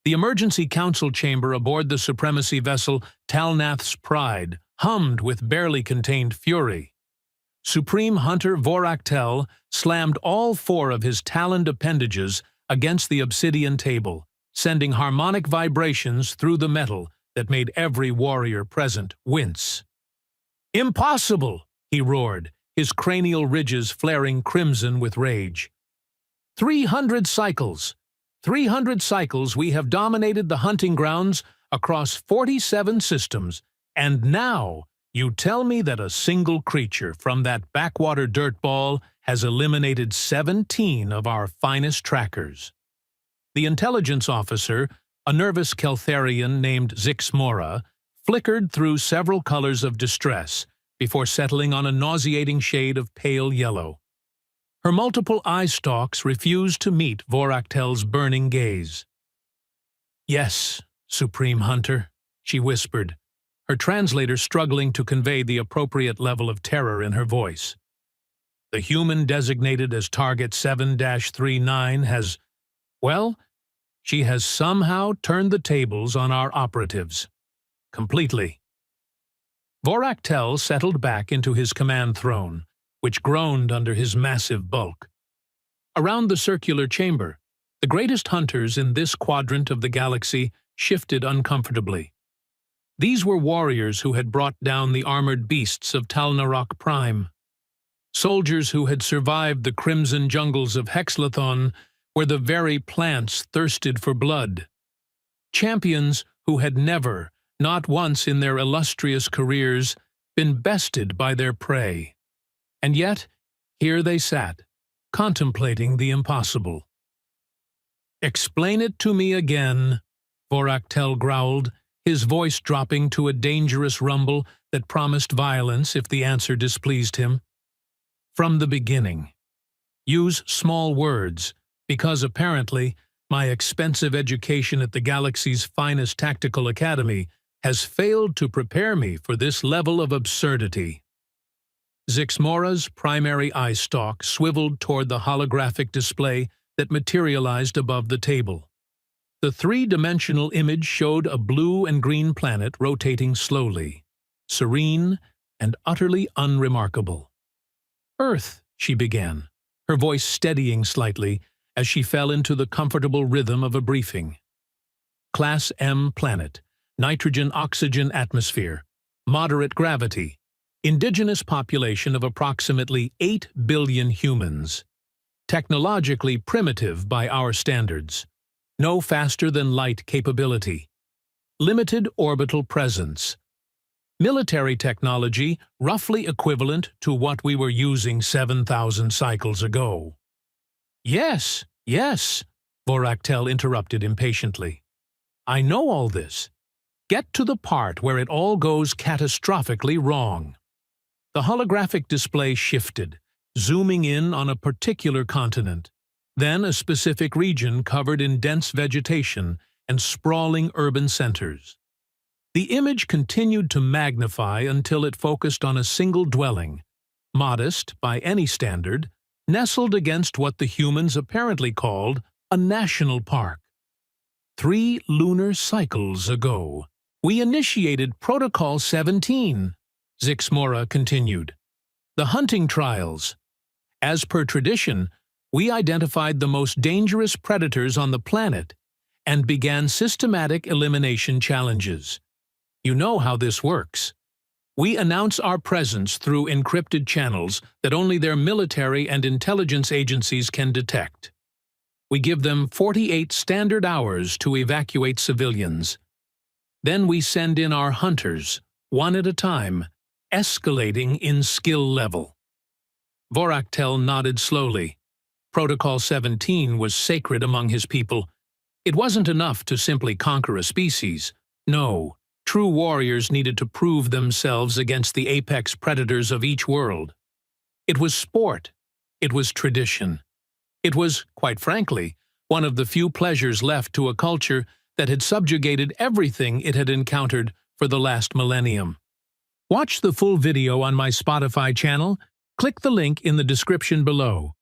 The emergency council chamber aboard the supremacy vessel Talnath's Pride hummed with barely contained fury. Supreme Hunter Voraktel slammed all 4 of his taloned appendages against the obsidian table, sending harmonic vibrations through the metal that made every warrior present wince. "Impossible!" he roared, his cranial ridges flaring crimson with rage. 300 cycles! 300 cycles we have dominated the hunting grounds across 47 systems, and now you tell me that a single creature from that backwater dirtball has eliminated 17 of our finest trackers. The intelligence officer, a nervous Keltharian named Zixmora, flickered through several colors of distress before settling on a nauseating shade of pale yellow. Her multiple eye stalks refused to meet Voraktel's burning gaze. "Yes, Supreme Hunter," she whispered, her translator struggling to convey the appropriate level of terror in her voice. "The human designated as Target 7-39 has, well, she has somehow turned the tables on our operatives. Completely." Voraktel settled back into his command throne, which groaned under his massive bulk. Around the circular chamber, the greatest hunters in this quadrant of the galaxy shifted uncomfortably. These were warriors who had brought down the armored beasts of Talnarok Prime. Soldiers who had survived the crimson jungles of Hexlathon, where the very plants thirsted for blood. Champions who had never, not once in their illustrious careers, been bested by their prey. And yet, here they sat, contemplating the impossible. "Explain it to me again," Voraktel growled, his voice dropping to a dangerous rumble that promised violence if the answer displeased him. "From the beginning. Use small words, because apparently my expensive education at the galaxy's finest tactical academy has failed to prepare me for this level of absurdity." Zixmora's primary eye stalk swiveled toward the holographic display that materialized above the table. The 3-dimensional image showed a blue and green planet rotating slowly, serene and utterly unremarkable. "Earth," she began, her voice steadying slightly as she fell into the comfortable rhythm of a briefing. "Class M planet, nitrogen-oxygen atmosphere, moderate gravity, indigenous population of approximately 8 billion humans. Technologically primitive by our standards. No faster-than-light capability. Limited orbital presence. Military technology roughly equivalent to what we were using 7,000 cycles ago." "Yes, yes," Voraktel interrupted impatiently. "I know all this. Get to the part where it all goes catastrophically wrong." The holographic display shifted, zooming in on a particular continent, then a specific region covered in dense vegetation and sprawling urban centers. The image continued to magnify until it focused on a single dwelling, modest by any standard, nestled against what the humans apparently called a national park. 3 lunar cycles ago, we initiated Protocol 17, Zixmora continued. "The hunting trials. As per tradition, we identified the most dangerous predators on the planet and began systematic elimination challenges. You know how this works. We announce our presence through encrypted channels that only their military and intelligence agencies can detect. We give them 48 standard hours to evacuate civilians. Then we send in our hunters, one at a time, escalating in skill level." Voraktel nodded slowly. Protocol 17 was sacred among his people. It wasn't enough to simply conquer a species. No, true warriors needed to prove themselves against the apex predators of each world. It was sport. It was tradition. It was, quite frankly, one of the few pleasures left to a culture that had subjugated everything it had encountered for the last millennium. Watch the full video on my Spotify channel. Click the link in the description below.